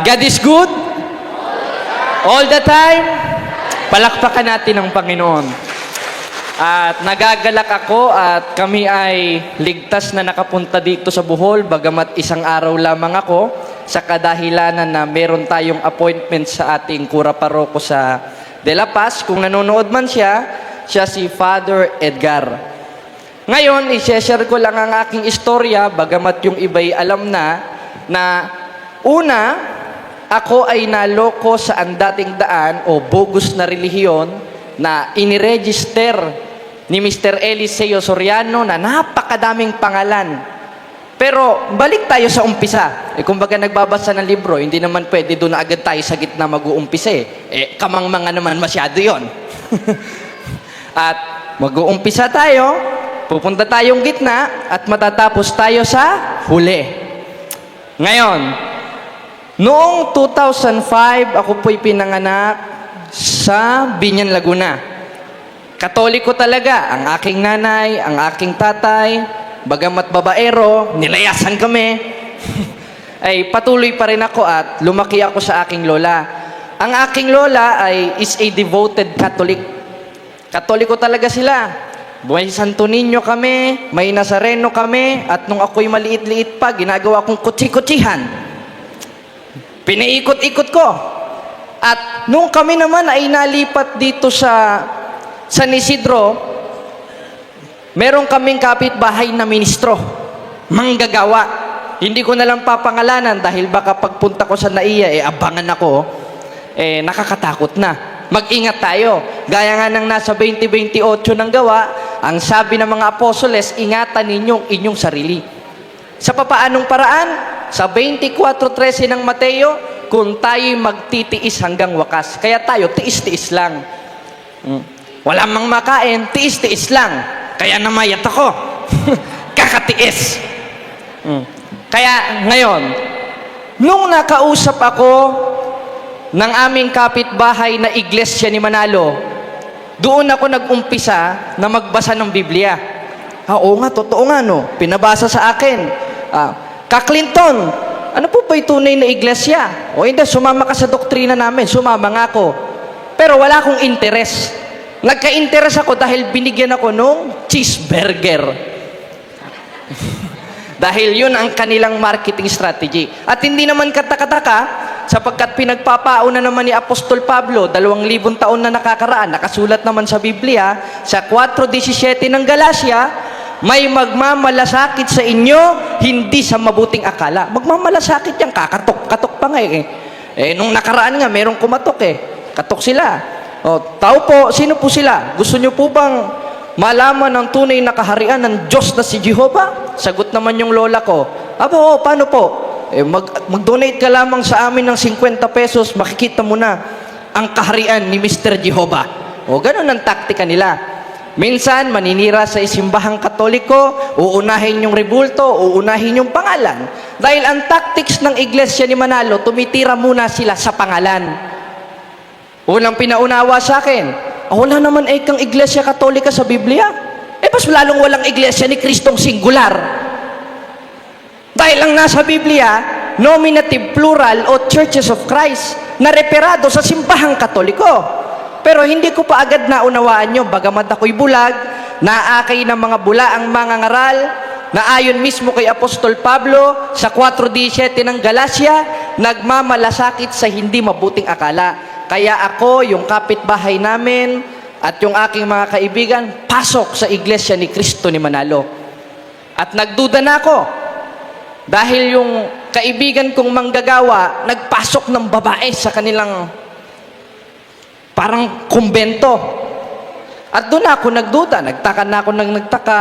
God is good? All the time? Palakpakan natin ang Panginoon. At nagagalak ako at kami ay ligtas na nakapunta dito sa Bohol, bagamat isang araw lamang ako, sa kadahilanan na meron tayong appointment sa ating kura paroko sa De La Paz. Kung nanonood man siya si Father Edgar. Ngayon, i-share ko lang ang aking istorya, bagamat yung iba'y alam na una, ako ay naloko sa dating daan o bogus na relihiyon na iniregister ni Mr. Eliseo Soriano na napakadaming pangalan. Pero balik tayo sa umpisa. Kumbaga nagbabasa ng libro, hindi naman pwede doon na agad tayo sa gitna mag-uumpisa kamang-manga naman masyado yon. At mag-uumpisa tayo, pupunta tayong gitna, at matatapos tayo sa huli. Ngayon, noong 2005, ako po'y pinanganak sa Binyan, Laguna. Katoliko talaga, ang aking nanay, ang aking tatay, bagamat babaero, nilayasan kami, ay patuloy pa rin ako at lumaki ako sa aking lola. Ang aking lola is a devoted Catholic. Katoliko talaga sila. May Santo Niño kami, may Nazareno kami, at nung ako'y maliit-liit pa, ginagawa kong kutsi-kutsihan. Pinaikot-ikot ko. At nung kami naman ay nalipat dito sa San Isidro, meron kaming kapitbahay na ministro, manggagawa. Hindi ko na lang papangalanan dahil baka pagpunta ko sa NAIA, abangan ako, nakakatakot na. Mag-ingat tayo. Gaya nga ng nasa 20:28 ng gawa, ang sabi ng mga apostoles, ingatan ninyong inyong sarili. Sa papaanong paraan? Sa 24:13 ng Mateo, kung tayo'y magtitiis hanggang wakas. Kaya tayo, tiis-tiis lang. Wala mang makain, tiis-tiis lang. Kaya namayat ako. Kakatiis. Kaya ngayon, nung nakausap ako ng aming kapitbahay na iglesia ni Manalo, doon ako nag-umpisa na magbasa ng Biblia. Oo nga, totoo nga no. Pinabasa sa akin. Clinton, ano po ba yung tunay na iglesia? O hindi, sumama ka sa doktrina namin. Sumama nga ako. Pero wala akong interes. Nagka-interes ako dahil binigyan ako nung cheeseburger. Dahil yun ang kanilang marketing strategy. At hindi naman katakataka, sapagkat pinagpapauna naman ni Apostol Pablo, 2,000 taon na nakakaraan, nakasulat naman sa Biblia, sa 4:17 ng Galacia, may magmamalasakit sa inyo, hindi sa mabuting akala. Magmamalasakit yan, kakatok-katok pa nga nung nakaraan nga, merong kumatok katok sila. Tao po, sino po sila? Gusto nyo po bang malaman ang tunay na kaharian ng Diyos na si Jehovah? Sagot naman yung lola ko, paano po? Mag-donate ka lamang sa amin ng 50 pesos, makikita mo na ang kaharian ni Mr. Jehovah. Ganun ang taktika nila. Minsan, maninira sa isimbahang Katoliko, uunahin yung rebulto, uunahin yung pangalan. Dahil ang tactics ng iglesia ni Manalo, tumitira muna sila sa pangalan. Unang pinaunawa sa akin, wala naman kang iglesia Katolika sa Biblia. Mas lalong walang iglesia ni Kristong singular. Dahil ang nasa Biblia, nominative plural o Churches of Christ na reperado sa simbahang Katoliko. Pero hindi ko pa agad naunawaan nyo, bagamat ako'y bulag, naakay ng mga bulaang mga ngaral, na ayon mismo kay Apostol Pablo sa 4:17 ng Galacia, nagmamalasakit sa hindi mabuting akala. Kaya ako, yung kapitbahay namin, at yung aking mga kaibigan, pasok sa iglesia ni Cristo ni Manalo. At nagduda na ako. Dahil yung kaibigan kong manggagawa, nagpasok ng babae sa kanilang parang kumbento. At doon ako nagduda. Nagtaka na ako ng nagtaka.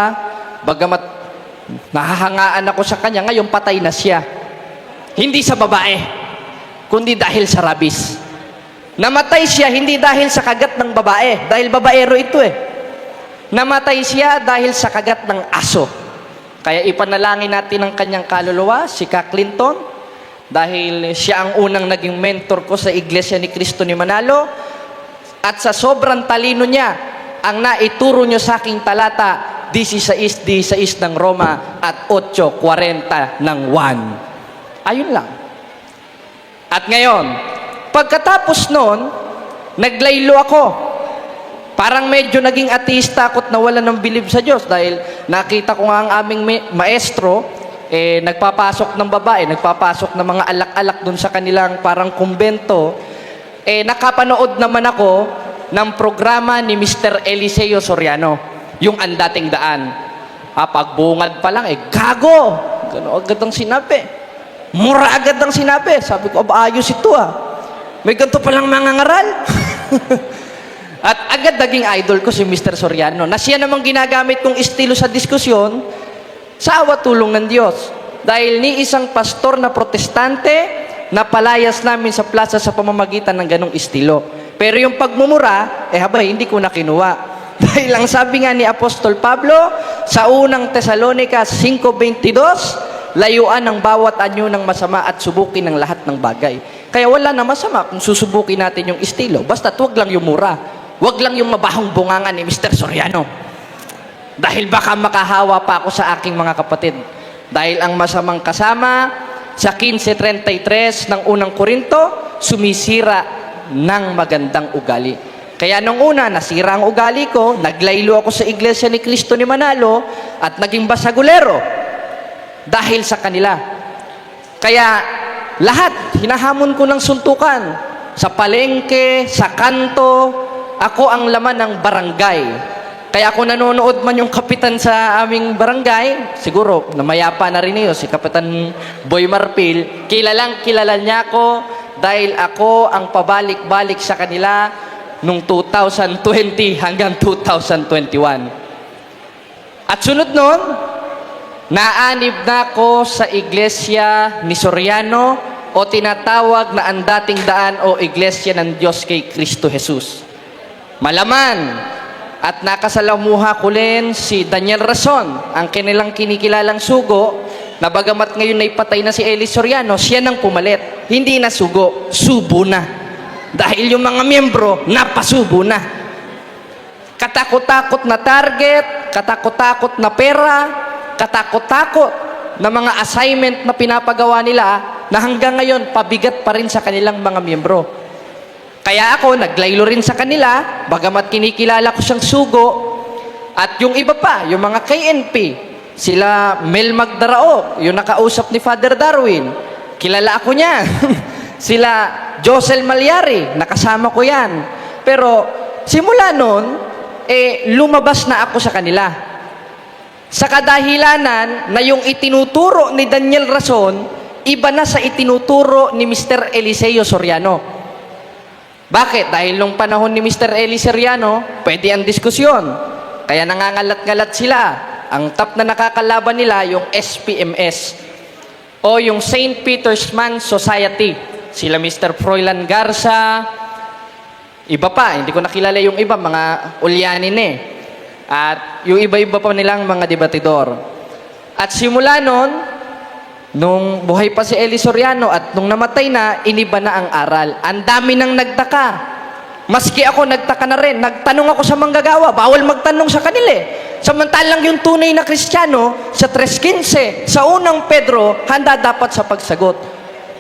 Bagamat nahahangaan ako sa kanya, ngayon patay na siya. Hindi sa babae, kundi dahil sa rabis. Namatay siya hindi dahil sa kagat ng babae, dahil babaero ito Namatay siya dahil sa kagat ng aso. Kaya ipanalangin natin ang kanyang kaluluwa, si Clinton, dahil siya ang unang naging mentor ko sa Iglesia ni Cristo ni Manalo. At sa sobrang talino niya, ang naituro niyo sa aking talata, 16:16 ng Roma at 8:40 ng 1. Ayun lang. At ngayon, pagkatapos noon, naglaylo ako. Parang medyo naging ateista ako at nawala ng bilib sa Diyos dahil nakita ko nga ang aming maestro, nagpapasok ng babae, nagpapasok ng mga alak-alak dun sa kanilang parang kumbento. Nakapanood naman ako ng programa ni Mr. Eliseo Soriano, yung Ang Dating Daan. Pagbungad pa lang, gago! Gano'n agad ang sinabi. Mura agad ang sinabi. Sabi ko, ayos ito May ganito palang mga ngaral. At agad naging idol ko si Mr. Soriano na siya namang ginagamit kong estilo sa diskusyon sa awa tulong ng Diyos. Dahil ni isang pastor na protestante, napalayas namin sa plaza sa pamamagitan ng ganong estilo. Pero yung pagmumura, hindi ko na kinuha. Dahil ang sabi nga ni Apostol Pablo sa unang Tesalonica 5:22, layuan ang bawat anyo ng masama at subukin ang lahat ng bagay. Kaya wala na masama kung susubukin natin yung estilo. Basta't wag lang yung mura. Wag lang yung mabahong bungangan ni Mr. Soriano. Dahil baka makahawa pa ako sa aking mga kapatid. Dahil ang masamang kasama sa 15:33 ng unang Korinto, sumisira ng magandang ugali. Kaya nung una, nasira ang ugali ko, naglaylo ako sa Iglesia ni Cristo ni Manalo at naging basagulero dahil sa kanila. Kaya lahat, hinahamon ko ng suntukan. Sa palengke, sa kanto, ako ang laman ng barangay. Kaya kung nanonood man yung kapitan sa aming barangay, siguro, namayapa na rin yun, si Kapitan Boy Marpil, kilala niya ako dahil ako ang pabalik-balik sa kanila nung 2020 hanggang 2021. At sunod nun, naanib na ako sa Iglesia ni Soriano o tinatawag na Ang Dating Daan o Iglesia ng Diyos kay Kristo Jesus. Malaman at nakasalamuha ko rin si Daniel Rason, ang kanilang kinikilalang sugo, na bagamat ngayon ay patay na si Eli Soriano, siya nang pumalit. Hindi na sugo, subo na. Dahil yung mga miyembro, napasubo na. Katakot-takot na target, katakot-takot na pera, katakot-takot na mga assignment na pinapagawa nila na hanggang ngayon pabigat pa rin sa kanilang mga miyembro. Kaya ako, naglaylo rin sa kanila, bagamat kinikilala ko siyang sugo, at yung iba pa, yung mga KNP, sila Mel Magdarao, yung nakausap ni Father Darwin, kilala ako niya. Sila Josel Malyari, nakasama ko yan. Pero simula noon, lumabas na ako sa kanila. Sa kadahilanan na yung itinuturo ni Daniel Rason, iba na sa itinuturo ni Mr. Eliseo Soriano. Bakit? Dahil nung panahon ni Mr. Eli Soriano, pwede ang diskusyon. Kaya nangangalat-ngalat sila. Ang top na nakakalaban nila, yung SPMS o yung St. Peter's Man Society. Sila Mr. Froilan Garza, iba pa, hindi ko nakilala yung iba, mga ulyanin At yung iba-iba pa nilang mga debatidor. At simula nun, nung buhay pa si Eli Soriano at nung namatay na, iniba na ang aral. Ang dami nang nagtaka. Maski ako, nagtaka na rin. Nagtanong ako sa manggagawa, bawal magtanong sa kanila Samantalang yung tunay na Kristiyano, sa 3:15, sa unang Pedro, handa dapat sa pagsagot.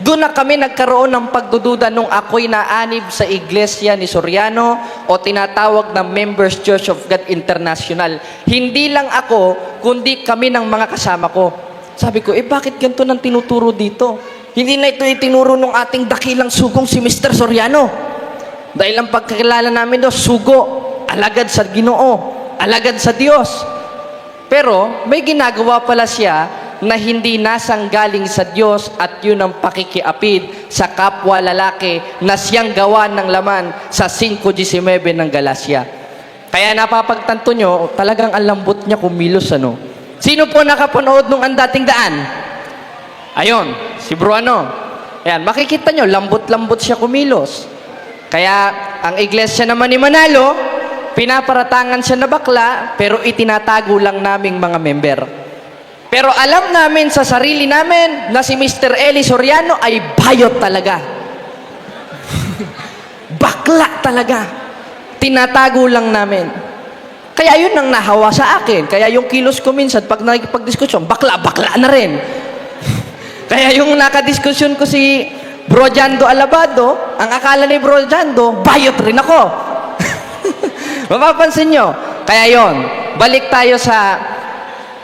Doon na kami nagkaroon ng pagdududa nung ako'y naanib sa Iglesia ni Soriano o tinatawag na Members Church of God International. Hindi lang ako, kundi kami ng mga kasama ko. Sabi ko, bakit ganito nang tinuturo dito? Hindi na ito itinuro ng ating dakilang sugong si Mr. Soriano. Dahil ang pagkakilala namin doon, sugo, alagad sa Ginoo, alagad sa Diyos. Pero may ginagawa pala siya na hindi nasanggaling sa Diyos at yun ang pakikiapid sa kapwa lalaki na siyang gawa ng laman sa 5:19 ng Galacia. Kaya napapagtanto nyo, talagang ang lambot niya kumilos, Sino po nakapanood nung Ang Dating Daan? Ayon, si Bro Ayan, makikita nyo, lambot-lambot siya kumilos. Kaya, ang iglesia naman ni Manalo, pinaparatangan siya na bakla, pero itinatago lang naming mga member. Pero alam namin sa sarili namin na si Mr. Eli Soriano ay bayot talaga. Bakla talaga. Tinatago lang namin. Kaya yun ang nahawa sa akin. Kaya yung kilos ko minsan, pag nakikipag-diskusyon, bakla na rin. Kaya yung nakadiskusyon ko si Bro Jando Alabado, ang akala ni Bro Jando, bayot rin ako. Mapapansin nyo. Kaya yon, balik tayo sa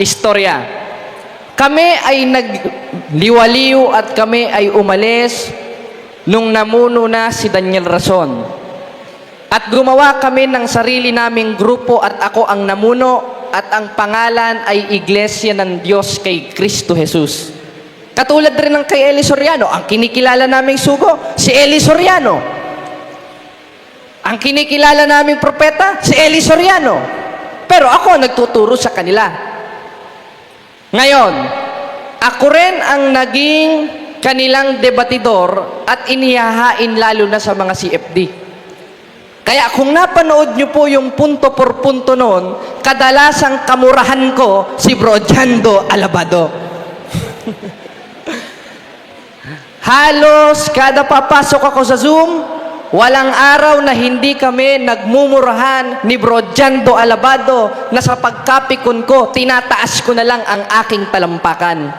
istorya. Kami ay nagliwaliw at kami ay umalis nung namuno na si Daniel Rason. At gumawa kami ng sarili naming grupo at ako ang namuno at ang pangalan ay Iglesia ng Diyos kay Kristo Jesus. Katulad rin ng kay Eli Soriano, ang kinikilala naming sugo, si Eli Soriano. Ang kinikilala naming propeta, si Eli Soriano. Pero ako nagtuturo sa kanila. Ngayon, ako rin ang naging kanilang debatidor at inihahain lalo na sa mga CFD. Kaya kung napanood nyo po yung punto por punto noon, kadalasang kamurahan ko si Bro Jando Alabado. Halos kada papasok ako sa Zoom, walang araw na hindi kami nagmumurahan ni Bro Jando Alabado na sa pagkapikon ko, tinataas ko na lang ang aking talampakan.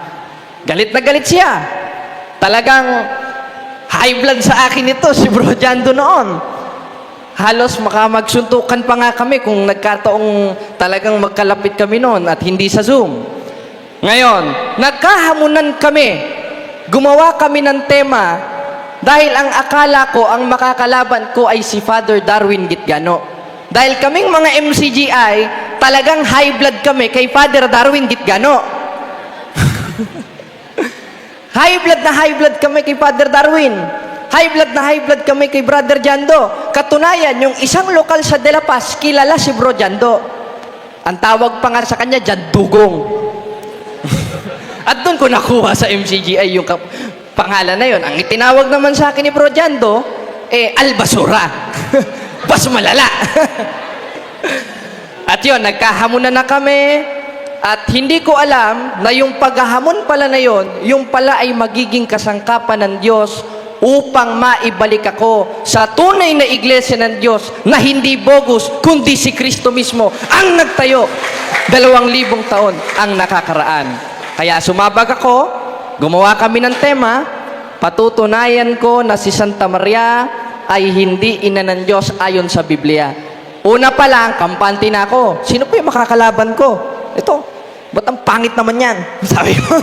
Galit na galit siya. Talagang high blood sa akin ito si Bro Jando noon. Halos makamagsuntukan pa nga kami kung nagkataong talagang magkalapit kami noon at hindi sa Zoom. Ngayon, nagkahamunan kami. Gumawa kami ng tema dahil ang akala ko, ang makakalaban ko ay si Father Darwin Gitgano. Dahil kaming mga MCGI, talagang high blood kami kay Father Darwin Gitgano. High blood kami kay Father Darwin. High blood kami kay Brother Jando. Katunayan, yung isang lokal sa De La Paz, kilala si Bro Jando. Ang tawag pa nga sa kanya, Jandugong. At doon ko nakuha sa MCGI yung pangalan na yon. Ang itinawag naman sa akin ni Bro Jando, Albasura. Bas malala. At yun, nagkahamunan na kami. At hindi ko alam na yung paghahamon pala na yon, yung pala ay magiging kasangkapan ng Diyos upang maibalik ako sa tunay na iglesia ng Diyos na hindi bogus, kundi si Kristo mismo ang nagtayo. 2,000 taon ang nakakaraan. Kaya sumabag ako, gumawa kami ng tema, patutunayan ko na si Santa Maria ay hindi ina ng Diyos ayon sa Biblia. Una pa lang, kampante na ako. Sino po yung makakalaban ko? Ito, ba't ang pangit naman yan? Sabi ko.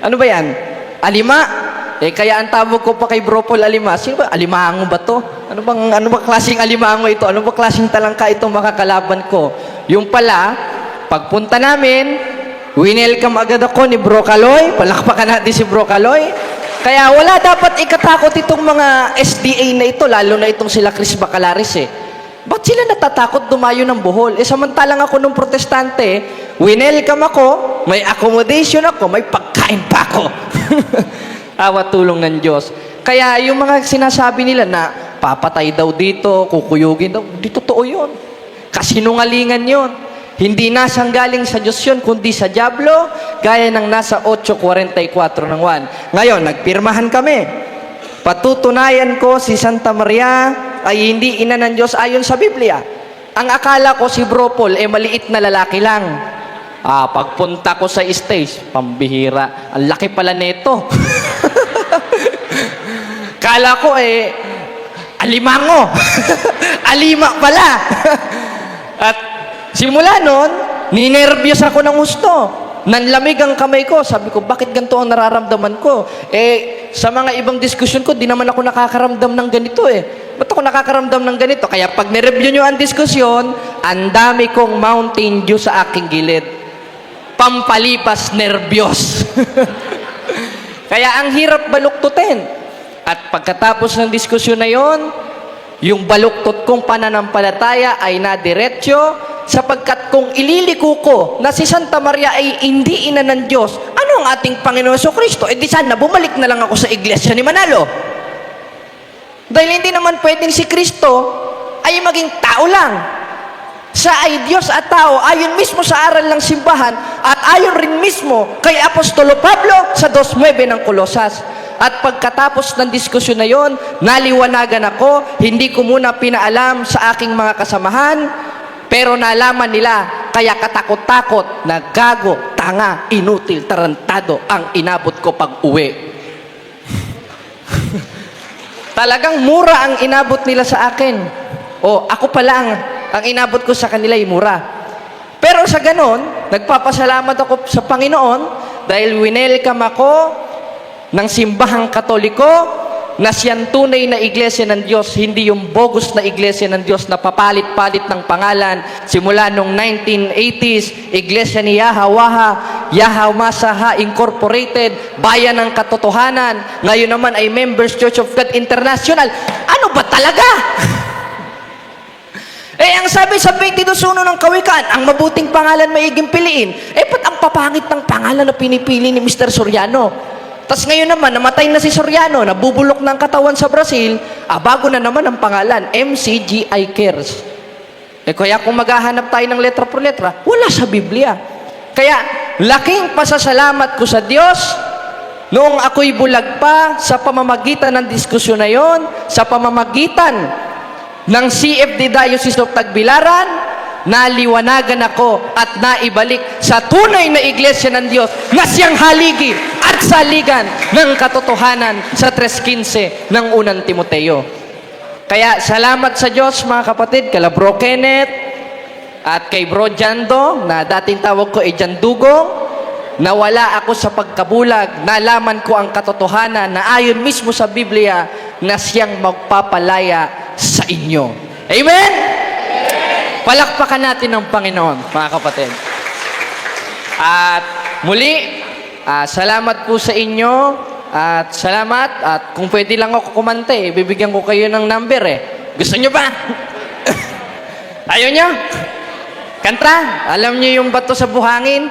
Ano ba yan? Alima? Kaya ang tawag ko pa kay Bro Paul Alima, sino ba? Alimango ba to? Ano bang klaseng alimango ito? Ano ba klaseng talangka ito makakalaban ko? Yung pala, pagpunta namin, winelcome agad ako ni Bro Kaloy. Palakpakan natin si Bro Kaloy. Kaya wala dapat ikatakot itong mga SDA na ito, lalo na itong sila Chris Bacalaris Ba't sila natatakot dumayo ng Bohol? Samantalang ako nung protestante, winelcome ako, may accommodation ako, may pagkain pa ako. Awa tulong ng Diyos. Kaya yung mga sinasabi nila na papatay daw dito, kukuyugin daw, di totoo yun. Kasinungalingan yun. Hindi nasanggaling sa Diyos yun, kundi sa Diablo, gaya ng nasa 8:44 ng 1. Ngayon, nagpirmahan kami. Patutunayan ko si Santa Maria ay hindi ina ng Diyos ayon sa Biblia. Ang akala ko si Bro Paul, maliit na lalaki lang. Pagpunta ko sa stage, pambihira. Ang laki pala nito. Kala ko alimango. Alima pala. At simula nun, ninervyos ako ng gusto. Nanlamig ang kamay ko. Sabi ko, bakit ganito ang nararamdaman ko? Sa mga ibang diskusyon ko, di naman ako nakakaramdam ng ganito Ba't ako nakakaramdam ng ganito? Kaya pag nireview nyo ang diskusyon, ang dami kong Mountain Dew sa aking gilid. Pampalipas nervyos. Kaya ang hirap baluktutin. At pagkatapos ng diskusyon na yon, yung baluktot kong pananampalataya ay nadiretso, sapagkat kung ililiko ko na si Santa Maria ay hindi ina ng Diyos, ano ang ating Panginoon Jesucristo? Di sana bumalik na lang ako sa iglesia ni Manalo. Dahil hindi naman pwedeng si Kristo ay maging tao lang. Siya ay Diyos at tao, ayon mismo sa aral ng simbahan at ayon rin mismo kay Apostolo Pablo sa 2:9 ng Kolosas. At pagkatapos ng diskusyon na yon, naliwanagan ako, hindi ko muna pinaalam sa aking mga kasamahan, pero nalaman nila, kaya katakot-takot na gago, tanga, inutil, tarantado ang inabot ko pag uwi. Talagang mura ang inabot nila sa akin. O, ako pala ang inabot ko sa kanila ay mura. Pero sa ganon, nagpapasalamat ako sa Panginoon dahil winelcome ako ng simbahang Katoliko na siyang tunay na iglesia ng Diyos, hindi yung bogus na iglesia ng Diyos na papalit-palit ng pangalan. Simula nung 1980s, iglesia ni Yahweh Masaha Incorporated, Bayan ng Katotohanan. Ngayon naman ay Members Church of God International. Ano ba talaga? Ang sabi sa 22:1 ng Kawikaan, ang mabuting pangalan maiging piliin. Ba't ang papangit ng pangalan na pinipili ni Mr. Soriano? Tapos ngayon naman, namatay na si Soriano, nabubulok ng katawan sa Brazil, bago na naman ang pangalan, MCGI Cares. Kaya kung maghahanap tayo ng letra por letra, wala sa Biblia. Kaya, laking pasasalamat ko sa Diyos, noong ako'y bulag pa, sa pamamagitan ng diskusyon na yon, sa pamamagitan ng CFD Diocese of Tagbilaran, naliwanagan ako at naibalik sa tunay na iglesia ng Diyos na siyang haligi at saligan ng katotohanan sa 3:15 ng unang Timoteo. Kaya salamat sa Diyos mga kapatid, kala Bro Kenneth at kay Bro Jando na dating tawag ko ay Jandugong, nawala ako sa pagkabulag, nalaman ko ang katotohanan na ayon mismo sa Biblia na siyang magpapalaya sa inyo. Amen? Palakpakan natin ng Panginoon, mga kapatid. At muli, salamat po sa inyo. At salamat. At kung pwede lang ako kumante, bibigyan ko kayo ng number Gusto nyo ba? Ayaw nyo? Kanta? Alam nyo yung bato sa buhangin?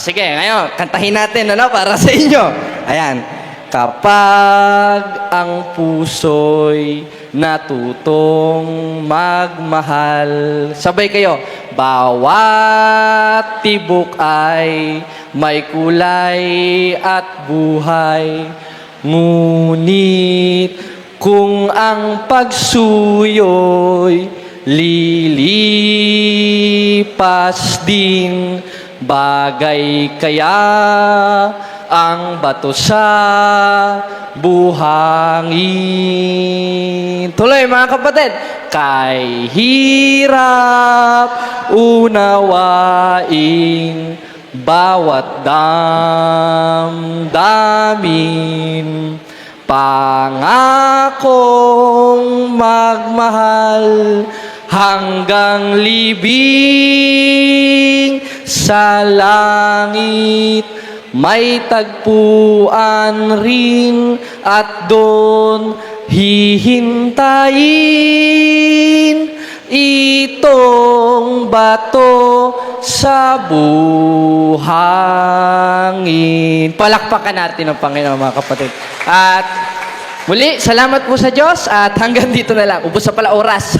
Sige, ngayon, kantahin natin para sa inyo. Ayan. Kapag ang puso'y natutong magmahal. Sabay kayo. Bawat tibok ay may kulay at buhay. Ngunit kung ang pagsuyo'y lilipas din, bagay kaya ang bato sa buhangin. Tuloy mga kapatid. Kay hirap unawain bawat damdamin, pangakong magmahal hanggang libing sa langit. May tagpuan rin at doon hihintayin itong bato sa buhangin. Palakpakan natin ang Panginoon mga kapatid. At muli, salamat po sa Diyos at hanggang dito na lang. Ubos na pala oras.